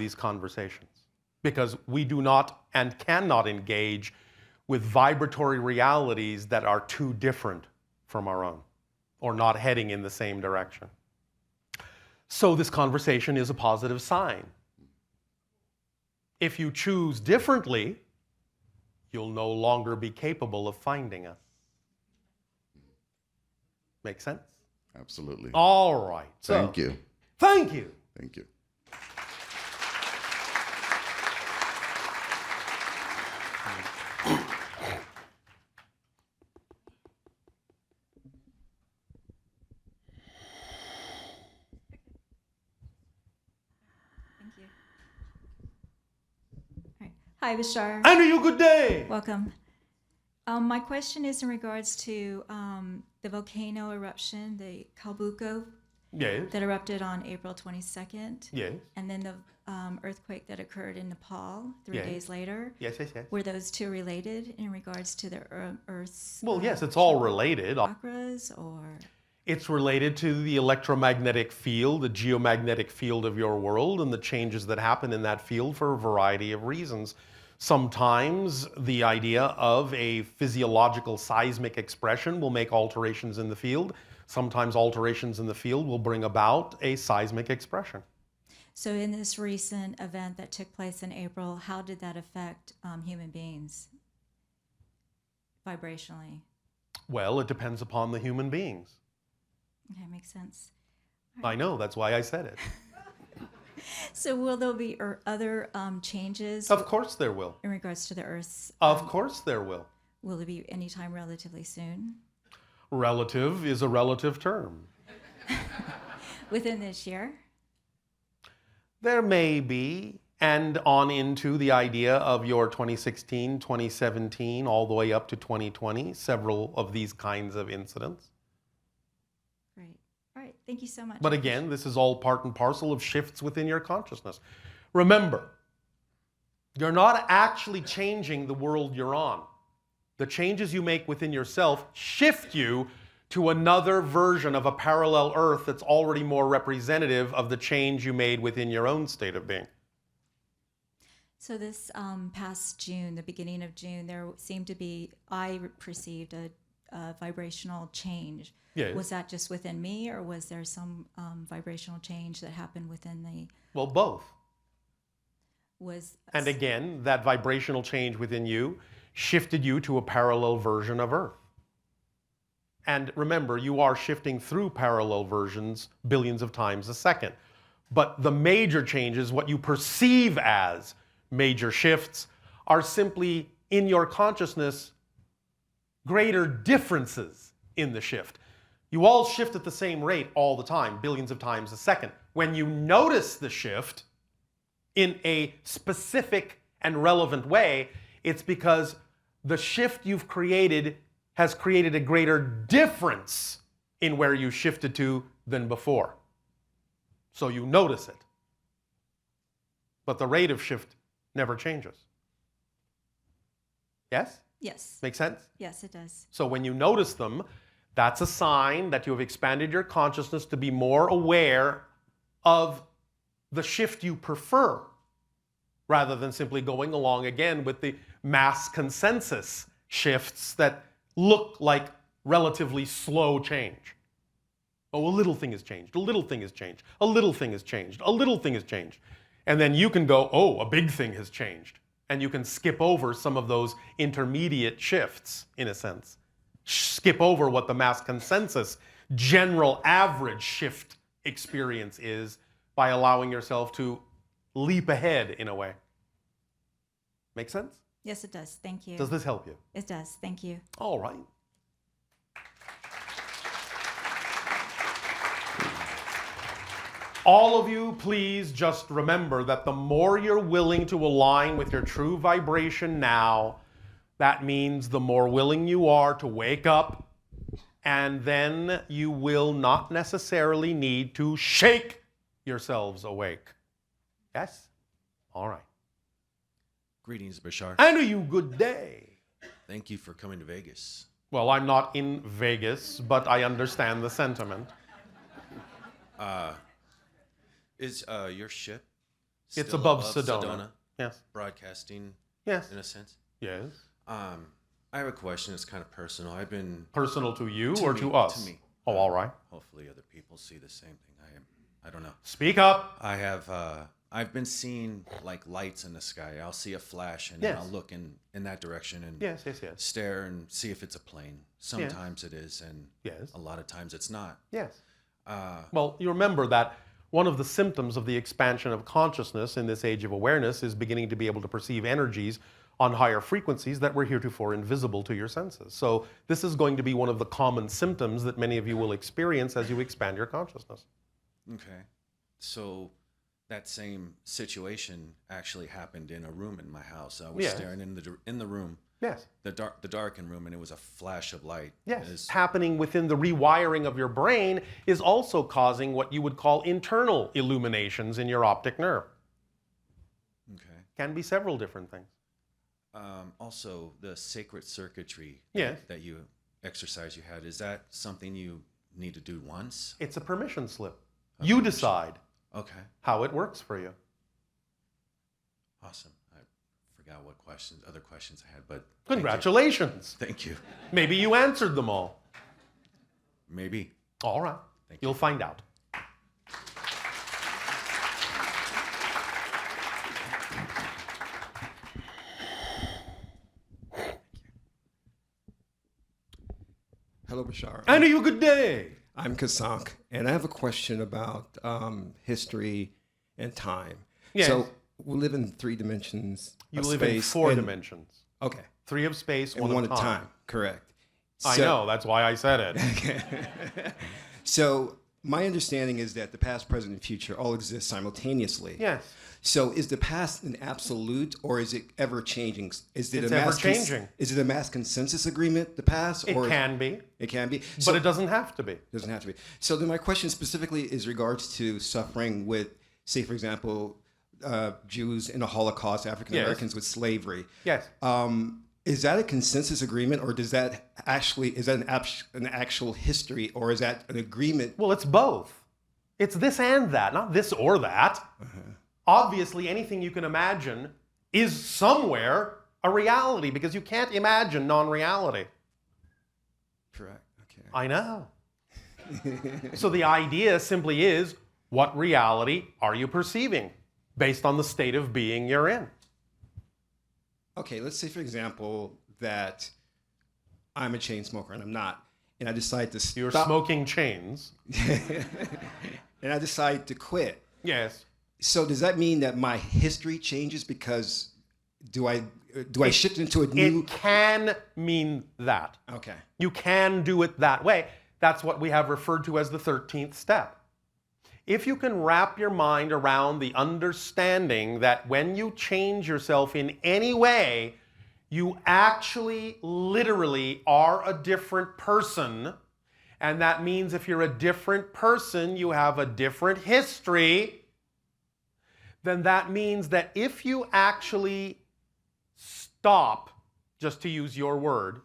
these conversations because we do not and cannot engage with vibratory realities that are too different from our own or not heading in the same direction. So this conversation is a positive sign. If you choose differently, you'll no longer be capable of finding us. Make sense? Absolutely. All right. Thank you. Thank you. Thank you. Thank you. All right. Hi, Bashar. And you good day. Welcome. My question is in regards to the volcano eruption, the Calbuco, Yes. that erupted on April 22nd. Yes. And then the earthquake that occurred in Nepal 3 Yes. days later. Yes, yes, yes. Were those two related in regards to the Earth's Well, yes, it's all related. chakras, or? It's related to the electromagnetic field, the geomagnetic field of your world, and the changes that happen in that field for a variety of reasons. Sometimes the idea of a physiological seismic expression will make alterations in the field. Sometimes alterations in the field will bring about a seismic expression. So in this recent event that took place in April, how did that affect human beings vibrationally? Well, it depends upon the human beings. Okay, makes sense. I know, that's why I said it. So will there be other changes Of course there will. in regards to the Earth's? Of course there will. Will it be anytime relatively soon? Relative is a relative term. Within this year? There may be, and on into the idea of your 2016, 2017, all the way up to 2020, several of these kinds of incidents. Great. All right. Thank you so much. But again, this is all part and parcel of shifts within your consciousness. Remember, you're not actually changing the world you're on. The changes you make within yourself shift you to another version of a parallel Earth that's already more representative of the change you made within your own state of being. So this past June, the beginning of June, there seemed to be, I perceived a vibrational change. Yes. Was that just within me, or was there some vibrational change that happened within the? Well, both. Was And again, that vibrational change within you shifted you to a parallel version of Earth. And remember, you are shifting through parallel versions billions of times a second. But the major changes, what you perceive as major shifts, are simply in your consciousness greater differences in the shift. You all shift at the same rate all the time, billions of times a second. When you notice the shift in a specific and relevant way, it's because the shift you've created has created a greater difference in where you shifted to than before. So you notice it. But the rate of shift never changes. Yes? Yes. Make sense? Yes, it does. So when you notice them, that's a sign that you have expanded your consciousness to be more aware of the shift you prefer, rather than simply going along again with the mass consensus shifts that look like relatively slow change. Oh, a little thing has changed, a little thing has changed, a little thing has changed, a little thing has changed. And then you can go, oh, a big thing has changed. And you can skip over some of those intermediate shifts, in a sense. Skip over what the mass consensus general average shift experience is by allowing yourself to leap ahead in a way. Make sense? Yes, it does. Thank you. Does this help you? It does. Thank you. All right. All of you, please just remember that the more you're willing to align with your true vibration now, that means the more willing you are to wake up, and then you will not necessarily need to shake yourselves awake. Yes? All right. Greetings, Bashar. And a you good day. Thank you for coming to Vegas. Well, I'm not in Vegas, but I understand the sentiment. Is your ship It's Still above Sedona. Yes. Broadcasting, Yes. in a sense. Yes. I have a question. It's kind of personal. I've been Personal to you To or me, to us? to me. Oh, all right. Hopefully, other people see the same thing I am. I don't know. Speak up. I have. I've been seeing like lights in the sky. I'll see a flash, and then Yes. I'll look in that direction and Yes. stare and see if it's a plane. Sometimes it is, and Yes. a lot of times it's not. Yes. Uh, Well, you remember that one of the symptoms of the expansion of consciousness in this age of awareness is beginning to be able to perceive energies on higher frequencies that were heretofore invisible to your senses. So this is going to be one of the common symptoms that many of you will experience as you expand your consciousness. Okay. So that same situation actually happened in a room in my house. I was Yes. staring in the room, Yes. the darkened room, and it was a flash of light. Yes. It is- Happening within the rewiring of your brain is also causing what you would call internal illuminations in your optic nerve. okay. Can be several different things. Also, the sacred circuitry Yes. that you exercise you had, is that something you need to do once? It's a permission slip. A You permission. decide Okay. how it works for you. Awesome. I forgot what other questions I had, but Congratulations. Thank you. Maybe you answered them all. Maybe. All right. Thank you. You'll find out. Hello, Bashar. And you good day. I'm Kasank, and I have a question about history and time. Yes. So we live in 3 dimensions You of live in space 4 and- dimensions. Okay. 3 of space, And 1 of time. correct. I know, that's why I said it. So my understanding is that the past, present, and future all exist simultaneously. Yes. So is the past an absolute, or is it ever changing? Is it It's a mass ever-changing. Is it a mass consensus agreement? The past, It or can be, it can be, but it doesn't have to be. doesn't have to be. So then my question specifically is regards to suffering with, say, for example, Jews in the Holocaust, African Americans with slavery. Yes. Is that a consensus agreement, or is that an actual history, or is that an agreement? Well, it's both. It's this and that, not this or that. Obviously, anything you can imagine is somewhere a reality, because you can't imagine non-reality. Correct. Okay. I know. So the idea simply is, what reality are you perceiving based on the state of being you're in? Okay, let's say, for example, that I'm a chain smoker and I'm not, and I decide to You're stop, smoking chains. and I decide to quit. Yes. So does that mean that my history changes because do I shift into a new? It can mean that. Okay. You can do it that way. That's what we have referred to as the 13th step. If you can wrap your mind around the understanding that when you change yourself in any way, you actually literally are a different person. And that means if you're a different person, you have a different history. Then that means that if you actually stop, just to use your word,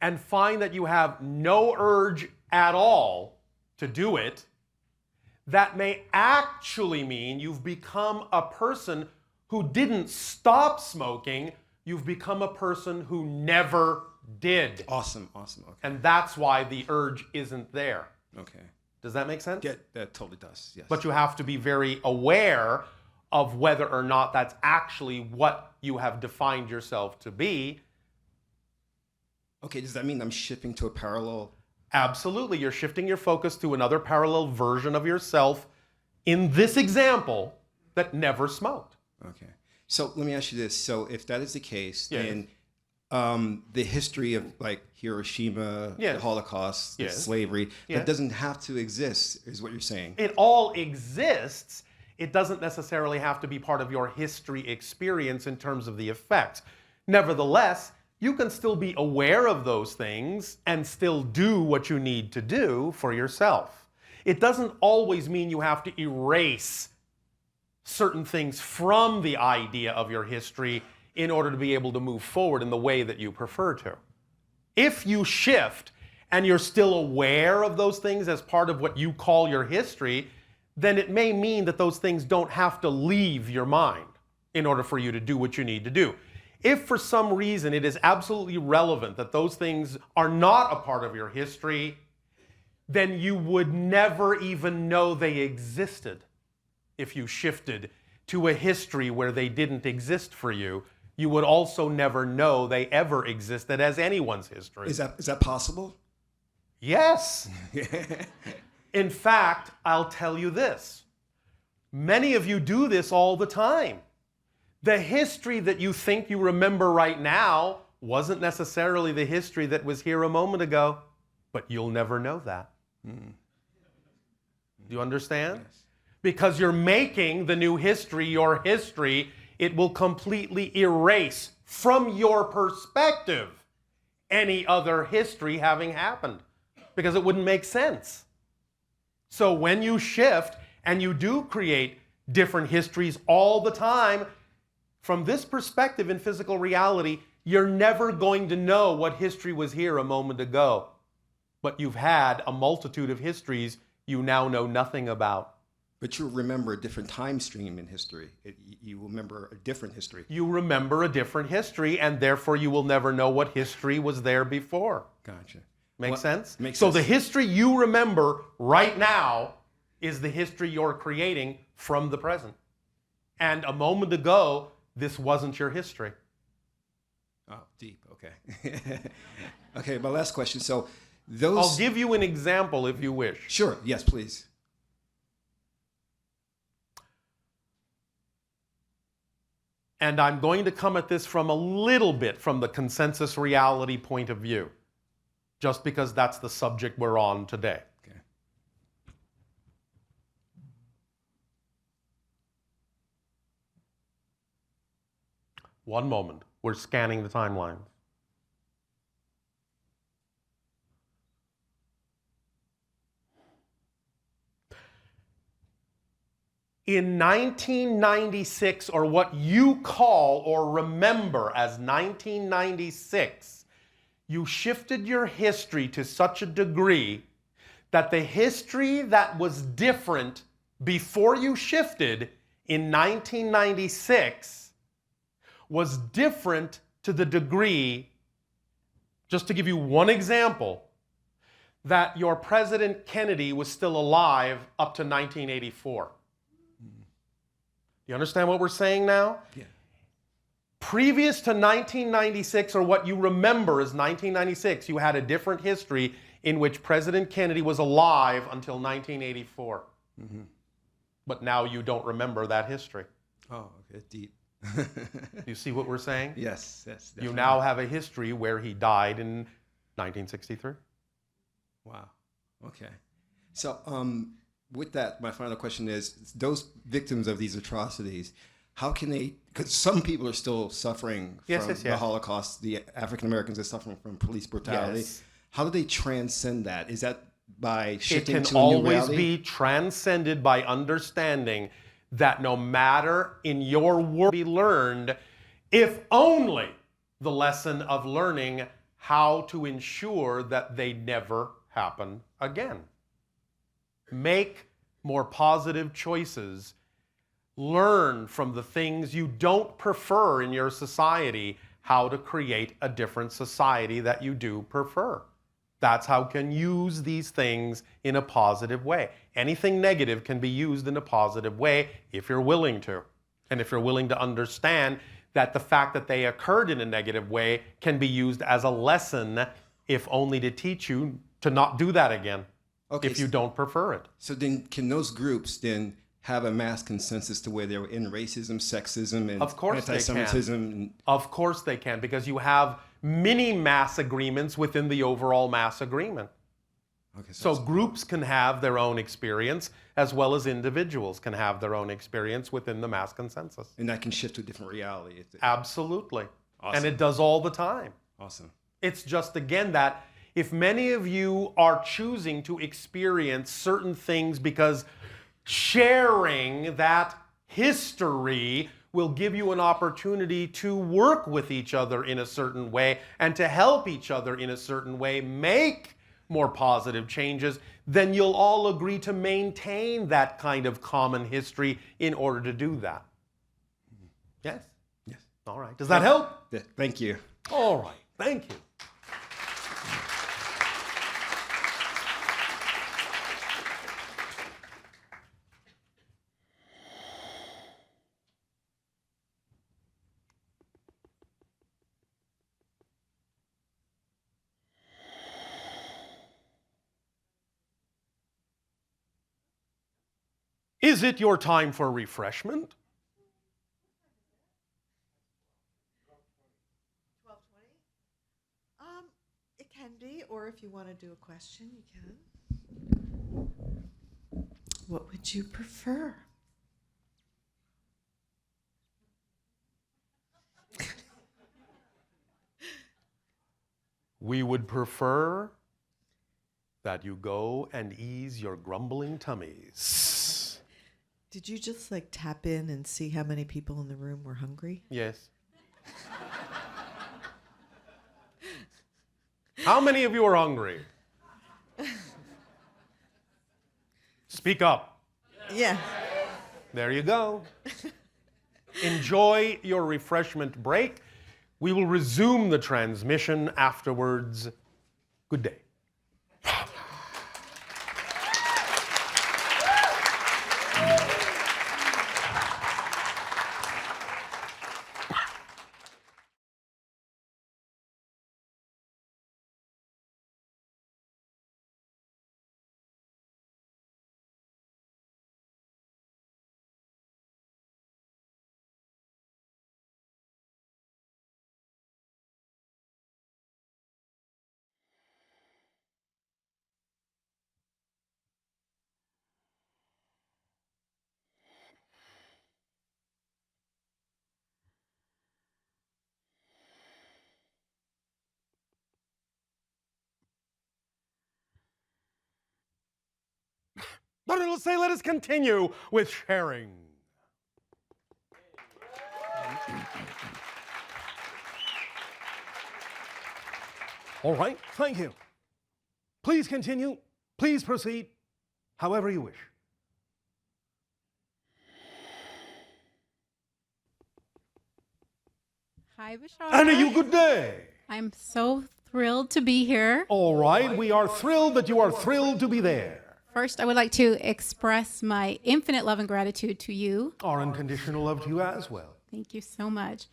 and find that you have no urge at all to do it, that may actually mean you've become a person who didn't stop smoking. You've become a person who never did. Awesome. Okay. And that's why the urge isn't there. Okay. Does that make sense? Yeah, that totally does. Yes. But you have to be very aware of whether or not that's actually what you have defined yourself to be. Okay. Does that mean I'm shifting to a parallel? Absolutely. You're shifting your focus to another parallel version of yourself in this example that never smoked. Okay. So let me ask you this. So if that is the case, Yes. then the history of like Hiroshima, Yes. the Holocaust, the Yes. slavery, Yes. that doesn't have to exist, is what you're saying. It all exists. It doesn't necessarily have to be part of your history experience in terms of the effects. Nevertheless, you can still be aware of those things and still do what you need to do for yourself. It doesn't always mean you have to erase certain things from the idea of your history in order to be able to move forward in the way that you prefer to. If you shift and you're still aware of those things as part of what you call your history, then it may mean that those things don't have to leave your mind in order for you to do what you need to do. If for some reason it is absolutely relevant that those things are not a part of your history, then you would never even know they existed. If you shifted to a history where they didn't exist for you, you would also never know they ever existed as anyone's history. Is that possible? Yes. In fact, I'll tell you this. Many of you do this all the time. The history that you think you remember right now wasn't necessarily the history that was here a moment ago, but you'll never know that. Do you understand? Yes. Because you're making the new history your history, it will completely erase from your perspective any other history having happened, because it wouldn't make sense. So when you shift and you do create different histories all the time, from this perspective in physical reality, you're never going to know what history was here a moment ago. But you've had a multitude of histories you now know nothing about. But you remember a different time stream in history. You remember a different history. You remember a different history, and therefore you will never know what history was there before. Gotcha. Make sense? Makes so sense. the history you remember right now is the history you're creating from the present. And a moment ago, this wasn't your history. Oh, deep. Okay. Okay, my last question. So those... I'll give you an example if you wish. Sure. Yes, please. And I'm going to come at this from a little bit from the consensus reality point of view, just because that's the subject we're on today. Okay. One moment. We're scanning the timelines. In 1996, or what you call or remember as 1996, you shifted your history to such a degree that the history that was different before you shifted in 1996 was different to the degree, just to give you one example, that your President Kennedy was still alive up to 1984. You understand what we're saying now? Yeah. Previous to 1996, or what you remember as 1996, you had a different history in which President Kennedy was alive until 1984. Mm-hmm. But now you don't remember that history. Oh, okay. Deep. You see what we're saying? Yes, yes. You Definitely. now have a history where he died in 1963. Wow. Okay. So, with that, my final question is, those victims of these atrocities, how can they, because some people are still suffering from the Holocaust, the African Americans are suffering from police brutality. Yes. How do they transcend that? Is that by shifting It to can a new always reality? be transcended by understanding that no matter in your world be learned, if only the lesson of learning how to ensure that they never happen again. Make more positive choices. Learn from the things you don't prefer in your society how to create a different society that you do prefer. That's how you can use these things in a positive way. Anything negative can be used in a positive way if you're willing to. And if you're willing to understand that the fact that they occurred in a negative way can be used as a lesson, if only to teach you to not do that again, Okay, if you don't prefer it. So then can those groups then have a mass consensus to where they're in racism, sexism, and Of course they can. anti-Semitism? Of course they can, because you have mini mass agreements within the overall mass agreement. Okay, So groups can have their own experience, as well as individuals can have their own experience within the mass consensus. and that can shift to a different reality. Absolutely. Awesome. And it does all the time. Awesome. It's just, again, that if many of you are choosing to experience certain things because sharing that history will give you an opportunity to work with each other in a certain way and to help each other in a certain way make more positive changes, then you'll all agree to maintain that kind of common history in order to do that. Yes? Yes. All right. Does that help? Yeah, thank you. All right. Thank you. Is it your time for refreshment? 12:20. It can be, or if you want to do a question, you can. What would you prefer? We would prefer that you go and ease your grumbling tummies. Did you just like tap in and see how many people in the room were hungry? Yes. How many of you are hungry? Speak up. Yeah. There you go. Enjoy your refreshment break. We will resume the transmission afterwards. Good day. But it'll say, let us continue with sharing. All right, thank you. Please continue. Please proceed, however you wish. Hi, Bashar. And a you good day. I'm so thrilled to be here. All right, we are thrilled that you are thrilled to be there. First, I would like to express my infinite love and gratitude to you. Our unconditional love to you as well. Thank you so much.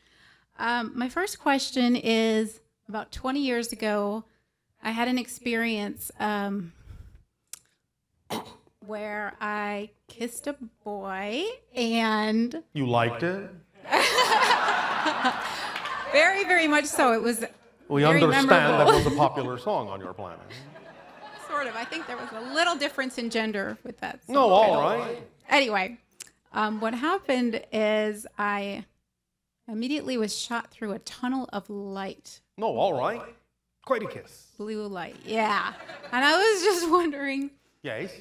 My first question is, about 20 years ago, I had an experience where I kissed a boy, and You liked it? very, very much so. It was We very understand memorable. that was a popular song on your planet. Sort of. I think there was a little difference in gender with that. No, song. all right. Anyway, what happened is I immediately was shot through a tunnel of light, No, all right. Quite a kiss. blue light. Yeah. And I was just wondering Yes.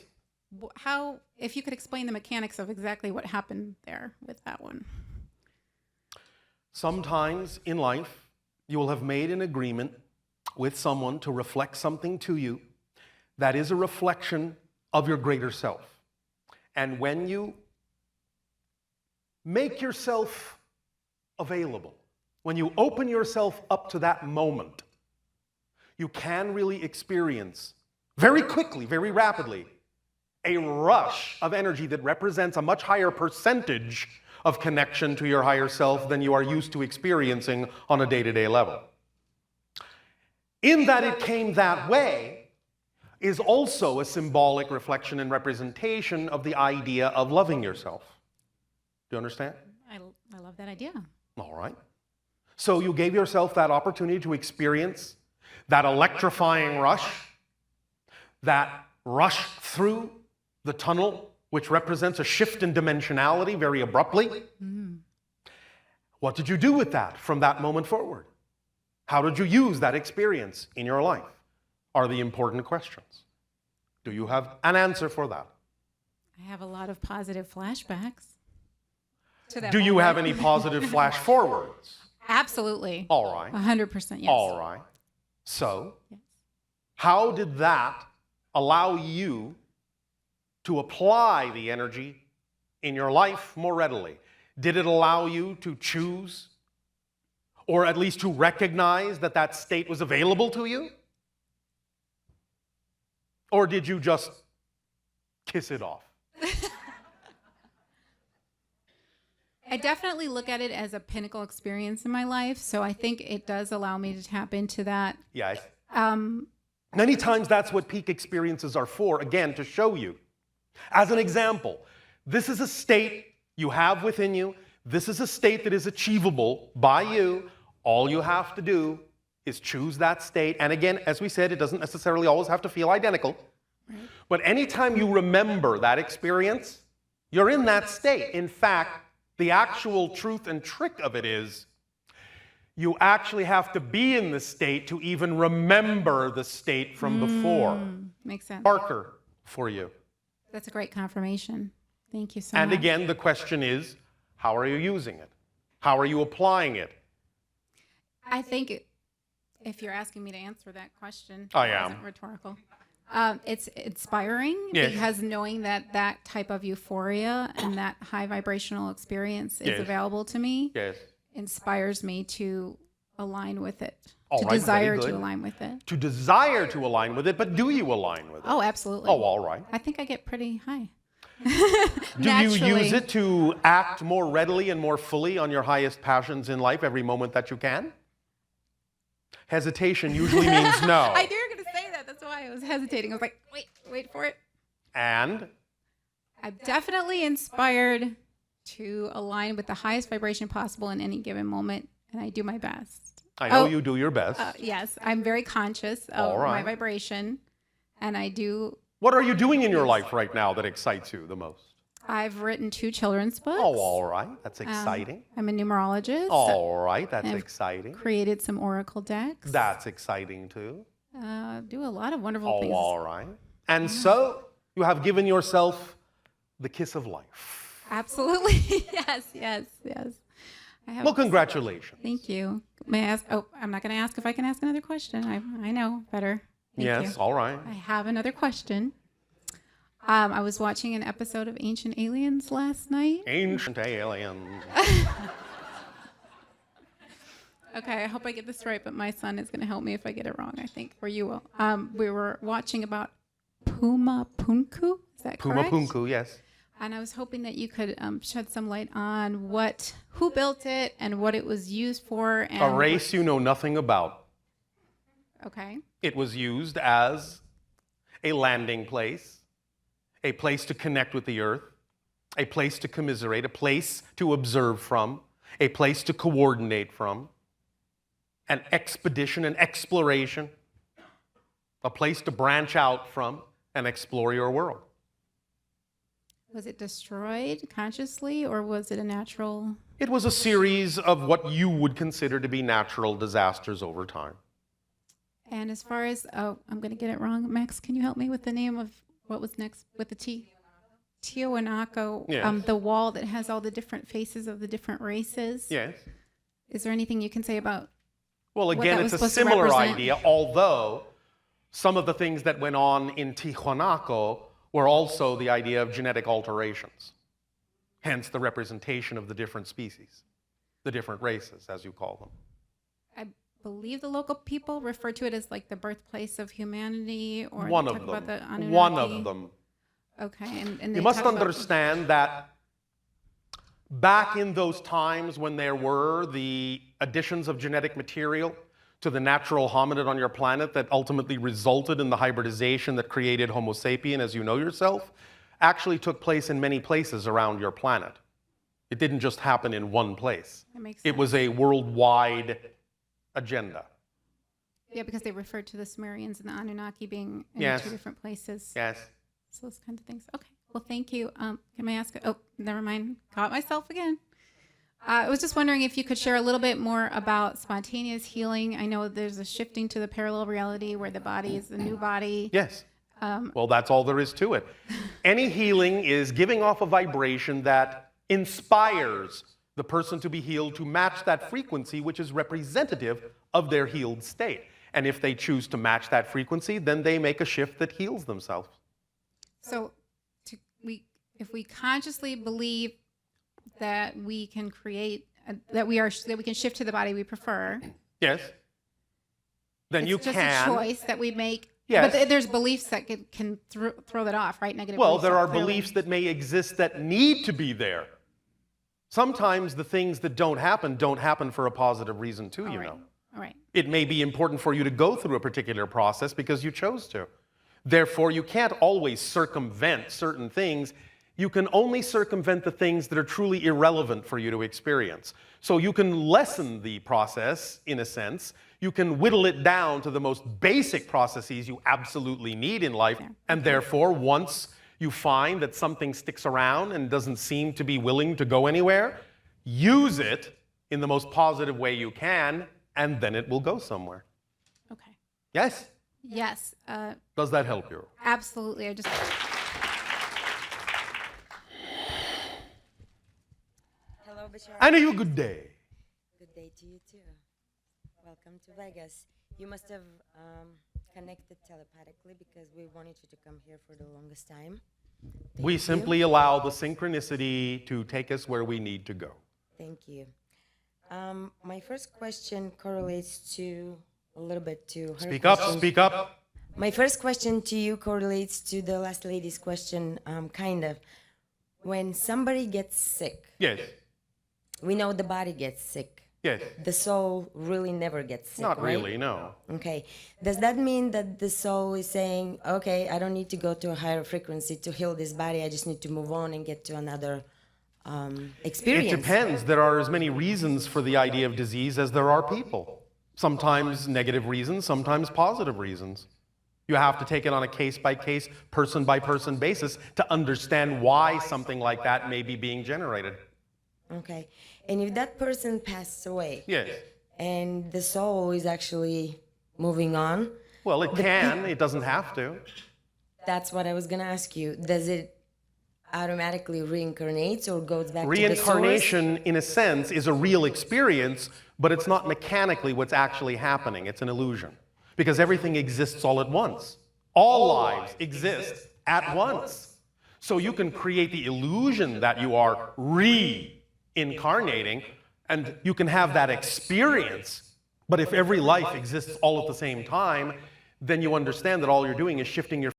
how, if you could explain the mechanics of exactly what happened there with that one. Sometimes in life, you will have made an agreement with someone to reflect something to you that is a reflection of your greater self. And when you make yourself available, when you open yourself up to that moment, you can really experience very quickly, very rapidly, a rush of energy that represents a much higher percentage of connection to your higher self than you are used to experiencing on a day-to-day level. In that it came that way is also a symbolic reflection and representation of the idea of loving yourself. Do you understand? I love that idea. All right. So you gave yourself that opportunity to experience that electrifying rush, that rush through the tunnel, which represents a shift in dimensionality very abruptly. What did you do with that from that moment forward? How did you use that experience in your life? Are the important questions. Do you have an answer for that? I have a lot of positive flashbacks to that Do you moment. have any positive flash forwards? Absolutely. All right. 100% yes. All right. So, Yes. how did that allow you to apply the energy in your life more readily? Did it allow you to choose, or at least to recognize that that state was available to you? Or did you just kiss it off? I definitely look at it as a pinnacle experience in my life, so I think it does allow me to tap into that. Yes. Um, Many times that's what peak experiences are for, again, to show you. As an example, this is a state you have within you. This is a state that is achievable by you. All you have to do is choose that state. And again, as we said, it doesn't necessarily always have to feel identical. Right. But anytime you remember that experience, you're in that state. In fact, the actual truth and trick of it is you actually have to be in the state to even remember the state from before. Makes sense. Marker for you. That's a great confirmation. Thank you so much. And again, the question is, how are you using it? How are you applying it? I think if you're asking me to answer that question, I it am. wasn't rhetorical. It's inspiring Yes. because knowing that that type of euphoria and that high vibrational experience is Yes. available to me Yes. inspires me to align with it, All to right, very desire good. to align with it. To desire to align with it, but do you align with it? Oh, absolutely. Oh, all right. I think I get pretty high. Do you use it to act more readily and more fully on your highest passions in life every moment that you can? Hesitation usually means no. I knew you were going to say that. That's why I was hesitating. I was like, wait for it. And I'm definitely inspired to align with the highest vibration possible in any given moment, and I do my best. I know you do your best. Yes, I'm very conscious of All right. my vibration, and I do. What are you doing in your life right now that excites you the most? I've written 2 children's books. Oh, all right. That's exciting. I'm a numerologist. All right. That's I've exciting. Created some oracle decks. That's exciting too. Do a lot of wonderful Oh, things. all right. And so you have given yourself the kiss of life. Absolutely. yes. I have. Well, congratulations. Thank you. May I ask? Oh, I'm not going to ask if I can ask another question. I know better. Thank Yes, you. all right. I have another question. I was watching an episode of Ancient Aliens last night. Ancient aliens. Okay, I hope I get this right, but my son is going to help me if I get it wrong, I think, or you will. We were watching about Puma Punku. Is that correct? Puma Punku, yes. And I was hoping that you could shed some light on who built it and what it was used for. And A race you know nothing about. Okay. It was used as a landing place, a place to connect with the earth, a place to commiserate, a place to observe from, a place to coordinate from, an expedition, an exploration, a place to branch out from and explore your world. Was it destroyed consciously, or was it a natural? It was a series of what you would consider to be natural disasters over time. And as far as, I'm going to get it wrong. Max, can you help me with the name of what was next with the T? Tiwanaku, Yes. the wall that has all the different faces of the different races. Yes. Is there anything you can say about? Well, what again, that it's was a supposed to similar represent? idea, although some of the things that went on in Tiwanaku were also the idea of genetic alterations, hence the representation of the different species, the different races, as you call them. I believe the local people refer to it as like the birthplace of humanity, or One they of talk about the them. Anunnaki. One of them. Okay, and You they must talk about- understand that back in those times when there were the additions of genetic material to the natural hominid on your planet that ultimately resulted in the hybridization that created Homo sapien, as you know yourself, actually took place in many places around your planet. It didn't just happen in one place. That makes It sense. was a worldwide agenda. Yeah, because they referred to the Sumerians and the Anunnaki being in Yes. 2 different places. Yes. So those kinds of things. Okay. Well, thank you. Can I ask? Oh, never mind. Caught myself again. I was just wondering if you could share a little bit more about spontaneous healing. I know there's a shifting to the parallel reality where the body is the new body. Yes. Well, that's all there is to it. Any healing is giving off a vibration that inspires the person to be healed to match that frequency, which is representative of their healed state. And if they choose to match that frequency, then they make a shift that heals themselves. So, if we consciously believe that we can create, that we can shift to the body we prefer, Yes. Then it's you just can. a choice that we make. Yes. But there's beliefs that can throw that off, right? Negative. Well, beliefs, there are clearly. beliefs that may exist that need to be there. Sometimes the things that don't happen for a positive reason too, All you right. know. All right. It may be important for you to go through a particular process because you chose to. Therefore, you can't always circumvent certain things. You can only circumvent the things that are truly irrelevant for you to experience. So you can lessen the process, in a sense. You can whittle it down to the most basic processes you absolutely need in life. And therefore, once you find that something sticks around and doesn't seem to be willing to go anywhere, use it in the most positive way you can, and then it will go somewhere. Okay. Yes? Yes. Does that help you? Absolutely. Hello, Bashar. And you good day. Good day to you too. Welcome to Vegas. You must have connected telepathically because we wanted you to come here for the longest time. We simply allow the synchronicity to take us where we need to go. Thank you. My first question correlates to a little bit to her Speak up, question. speak up. My first question to you correlates to the last lady's question, kind of. When somebody gets sick, Yes, we know the body gets sick. yes. The soul really never gets sick, Not right? really, no. Okay. Does that mean that the soul is saying, okay, I don't need to go to a higher frequency to heal this body. I just need to move on and get to another experience? It depends. There are as many reasons for the idea of disease as there are people. Sometimes negative reasons, sometimes positive reasons. You have to take it on a case-by-case, person-by-person basis to understand why something like that may be being generated. Okay. And if that person passed away Yes. and the soul is actually moving on, Well, it can. It doesn't have to. that's what I was going to ask you. Does it automatically reincarnates or goes back to the source? Reincarnation, in a sense, is a real experience, but it's not mechanically what's actually happening. It's an illusion. Because everything exists all at once. All lives exist at once. So you can create the illusion that you are reincarnating, and you can have that experience. But if every life exists all at the same time, then you understand that all you're doing is shifting your